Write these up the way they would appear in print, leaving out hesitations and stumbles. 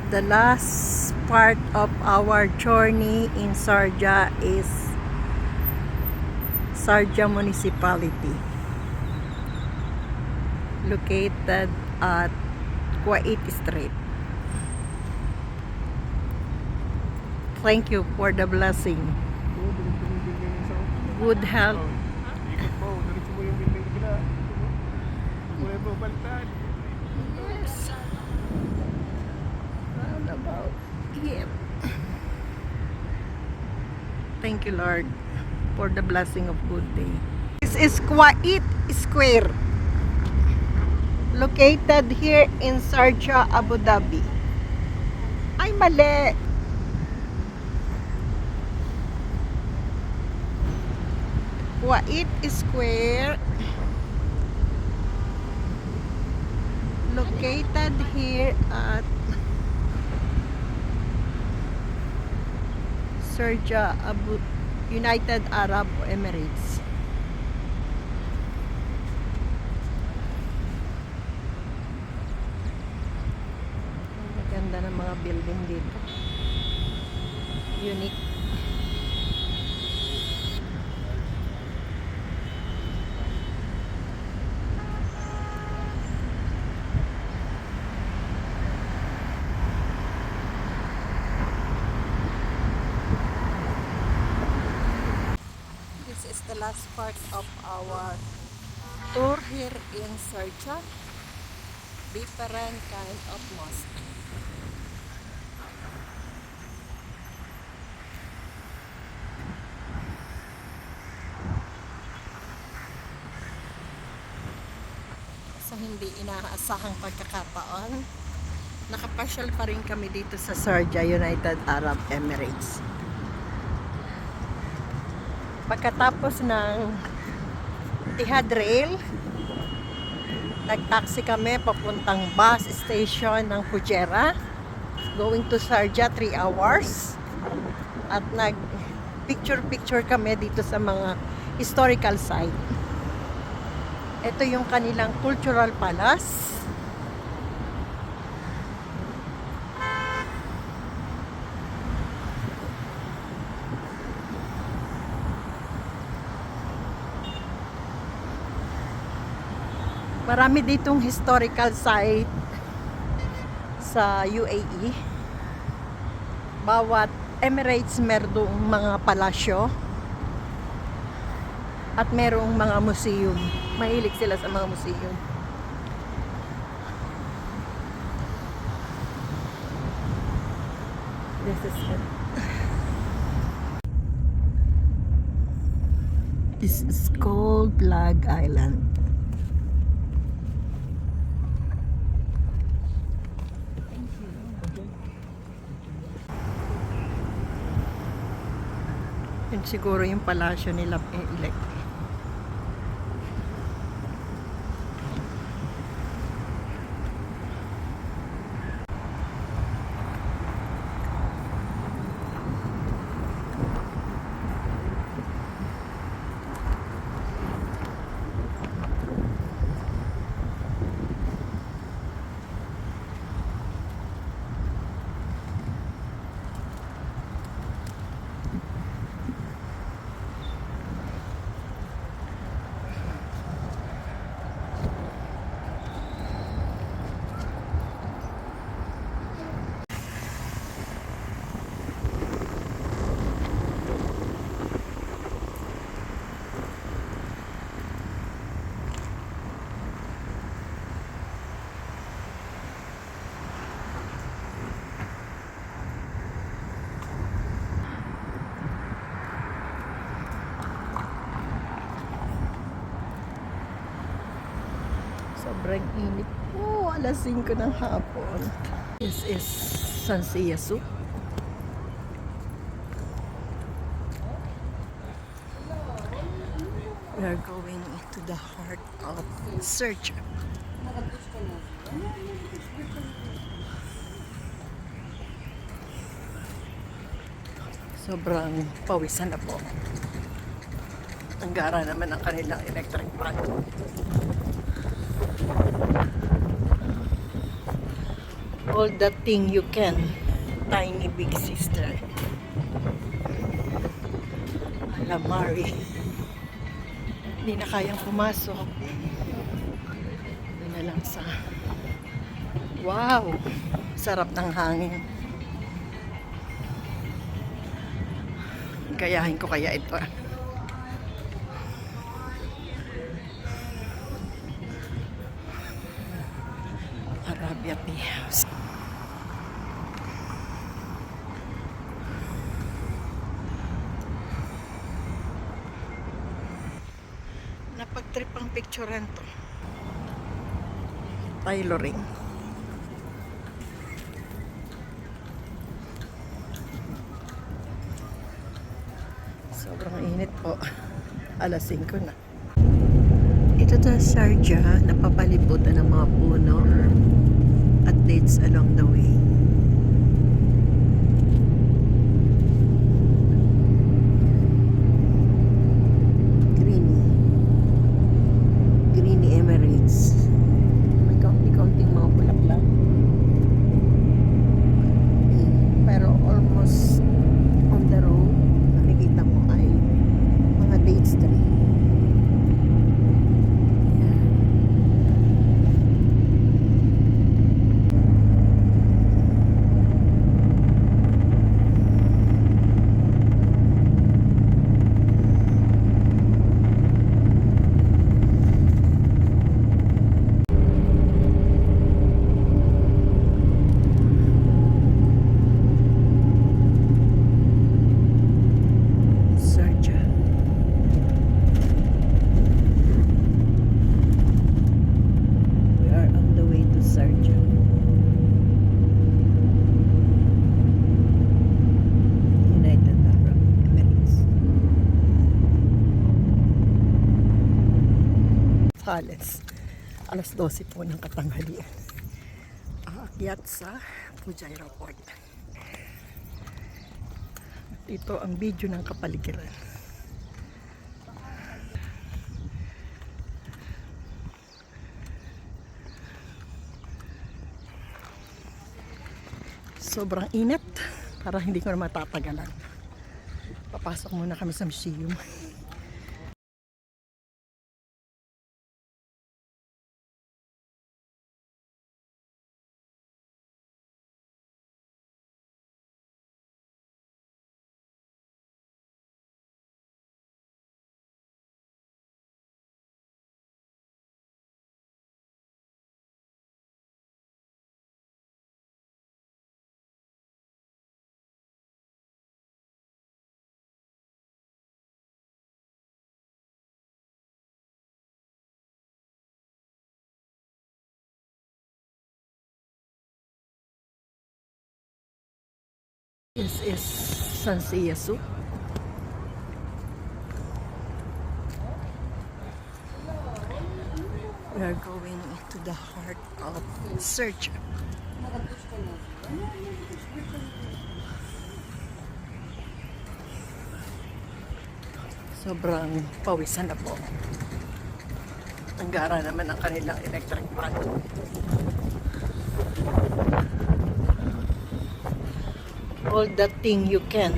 The last part of our journey in Sharjah is Sharjah Municipality, located at Kuwait Street. Thank you for the blessing. Good health. Ikot mo, diretso mo yung building na gila. Kulay mo, baliktad. Yes. Roundabout. Yep. Thank you, Lord, for the blessing of good day. This is Kuwait Square, located here in Sharjah, Abu Dhabi. Ay, mali. Kuwait Square, located here at Sharjah, United Arab Emirates. Maganda ng mga building dito. Unique. This is the last part of our tour here in Sharjah. Different kind of mosque. Sa hindi inaasahang pagkakataon, nakapasyal pa rin kami dito sa Sharjah, United Arab Emirates. Pagkatapos ng Etihad Rail, nag-taxi kami papuntang bus station ng Fujairah, going to Sharjah 3 hours, at nag-picture kami dito sa mga historical site. Ito yung kanilang cultural palace. Marami ditong historical site sa UAE. Bawat Emirates merong mga palasyo at merong mga museum. Mahilig sila sa mga museum. This is it. This is called Flag Island. Yun siguro yung palasyo nila elect. Sobrang init po, alas 5 ng hapon. This is Sansiyasu. We are going into the heart of Sharjah. Sobrang pawisan na po. Ang gara naman ang kanilang electric fan. All that thing you can. Tiny big sister. Alamari. Hindi na kayang pumasok. Doon na lang sa... Wow! Sarap ng hangin. Gayahin ko kaya ito. Arabia Tea House. Napag-trip ang picturean to. Tailoring. Sobrang init po. Alas 5 na. Ito sa Sharjah, napapalibutan ng mga puno at dates along the way. Greeny Emirates. May kaunti-kaunting mga bulaklak. Pero almost on the road, nakikita mo ay mga dates tree. Alas 12 po ng katanghalian. Aakyat sa Fujairah Port. Ito ang video ng kapaligiran. Sobrang init. Para hindi ko na matatagalan. Papasok muna kami sa museum. This is Sansiyasu. We are going to the heart of Sharjah. Sobrang pawisan na po. Ang gara naman ang kanilang electric fan. All that thing you can.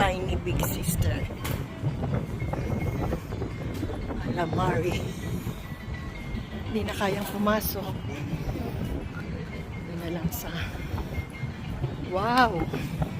Tiny big sister. Alamari. Hindi na kayang pumasok. Doon na lang sa... Wow!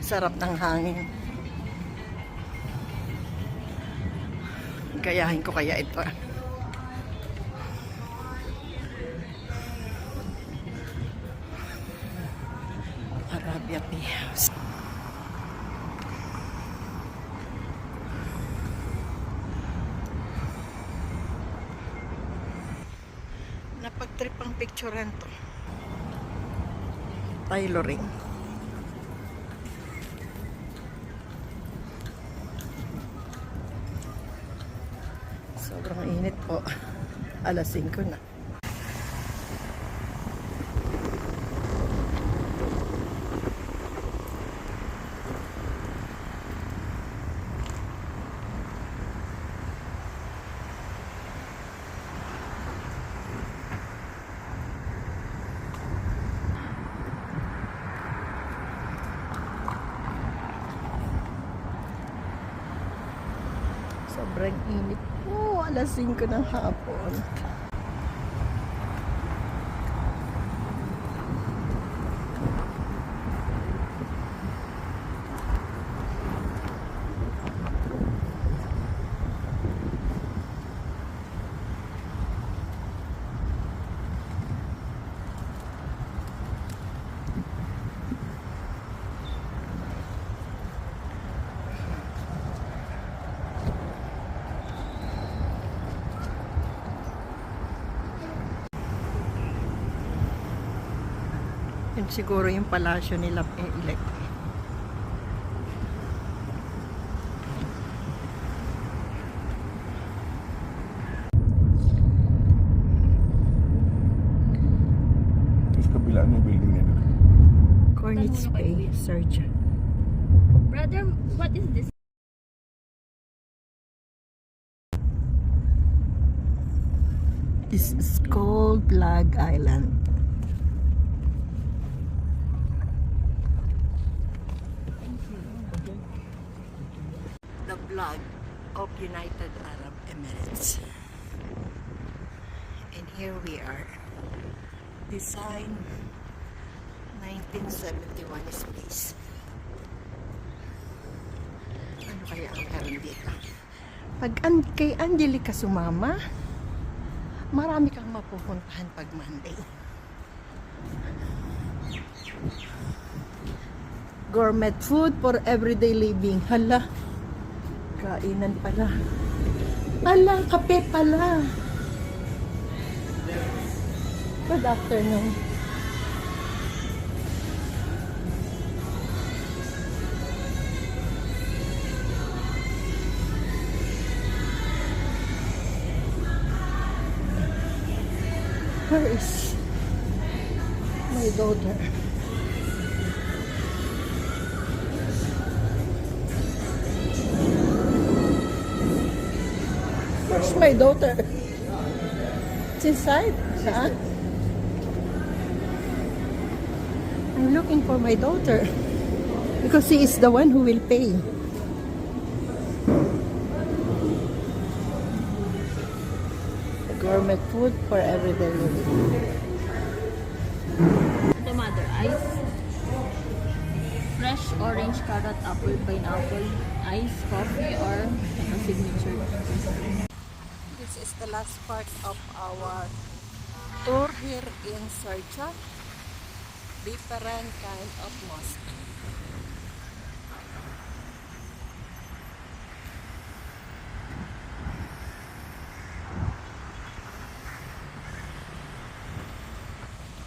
Sarap ng hangin. Gayahin ko kaya ito. Arabia Tea House. Napag-trip ang picturean to. Tailoring. Sobrang init po. Alas 5 na. Sobrang init po. Alas 5 ng hapon. Yun siguro yung palasyo nila elect. Tapos kabilaan yung building nila. Cornets Bay, Sergia. Brother, what is this? This is called Flag Island. The flag of United Arab Emirates. And here we are. Design 1971 space. Ano kaya ang meron dito? Pag kay Angelica sumama, marami kang mapupuntahan pag Monday. Gourmet food for everyday living. Hala, kainan pala. Hala, kape pala. Good afternoon. Where is my daughter? Where's my daughter? It's inside. Saan? I'm looking for my daughter because she is the one who will pay. Gourmet food for everyday living. The mother ice. Fresh orange, carrot, apple, pineapple, ice, coffee, or a signature. This is the last part of our tour here in Sergia. Different kind of mosque.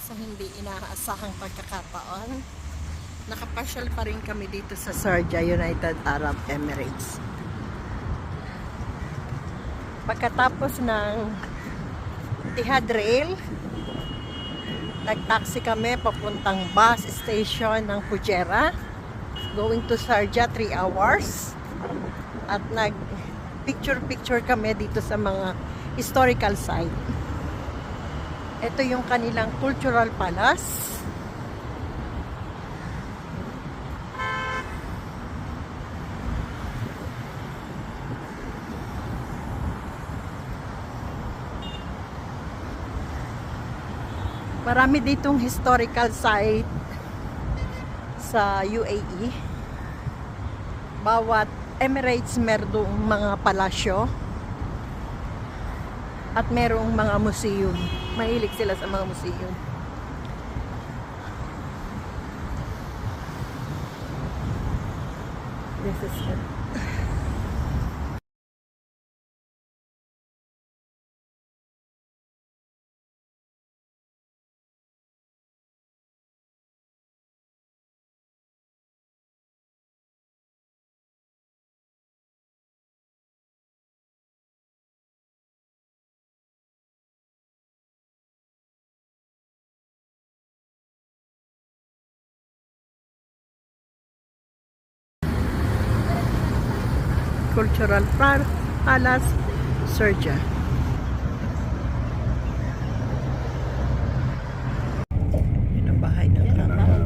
Sa hindi inaasahang pagkakataon, nakapasyal pa rin kami dito sa Sergia, United Arab Emirates. Pagkatapos ng Etihad Rail, nag-taxi kami papuntang bus station ng Fujairah, going to Sharjah 3 hours, at nag-picture-picture kami dito sa mga historical site. Ito yung kanilang cultural palace. Marami ditong historical site sa UAE. Bawat Emirates merong mga palasyo at merong mga museum. Mahilig sila sa mga museum. This is it. Cultural Palace, Sergia. Yun ang bahay ng camel.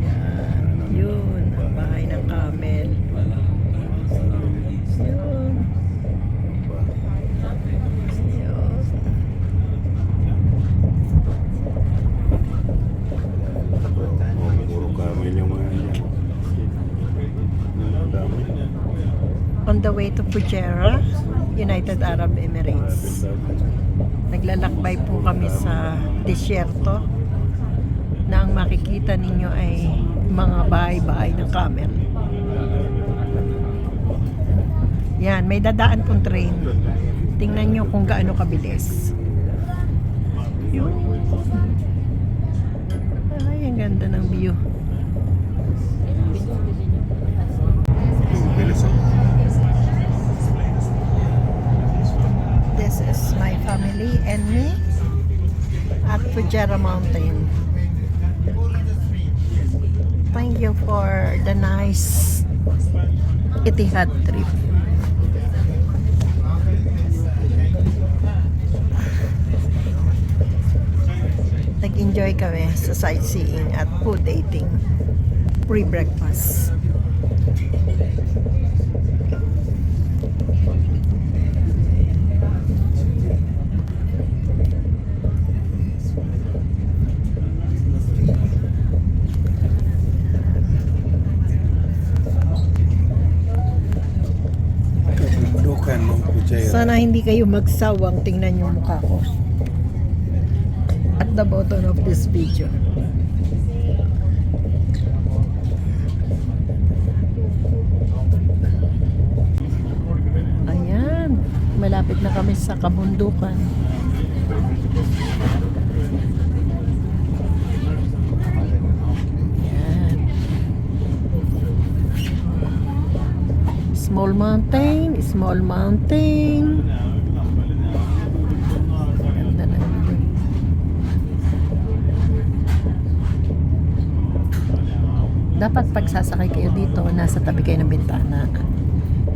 Yan. Yun, ang bahay ng camel. Yun. on the way to Fujairah, United Arab Emirates. Naglalakbay po kami sa disyerto na ang makikita ninyo ay mga bahay-bahay ng camel. Yan, may dadaan pong train. Tingnan nyo kung gaano kabilis. Yun. Ay, ang ganda ng view. This is my family and me at Fujairah Mountain. Thank you for the nice Etihad trip. Nag-enjoy kami sa sightseeing at food eating. Free breakfast. Kabundukan ng Fujairah. Sana hindi kayo magsawang tingnan yung mukha ko at the bottom of this video. Ayan, malapit na kami sa kabundukan. Ayan. Small mountain, small mountain. Ganda ng view. Dapat pag sasakay kayo dito, nasa tabi kayo ng bintana.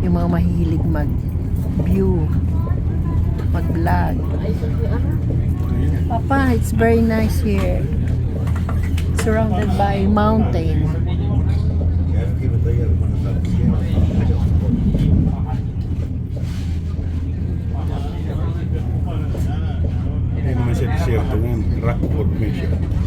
Yung mga mahilig mag-view, mag-vlog. Papa, it's very nice here. Surrounded by mountain. Hindi naman siya desierto ngayon. Rock formation.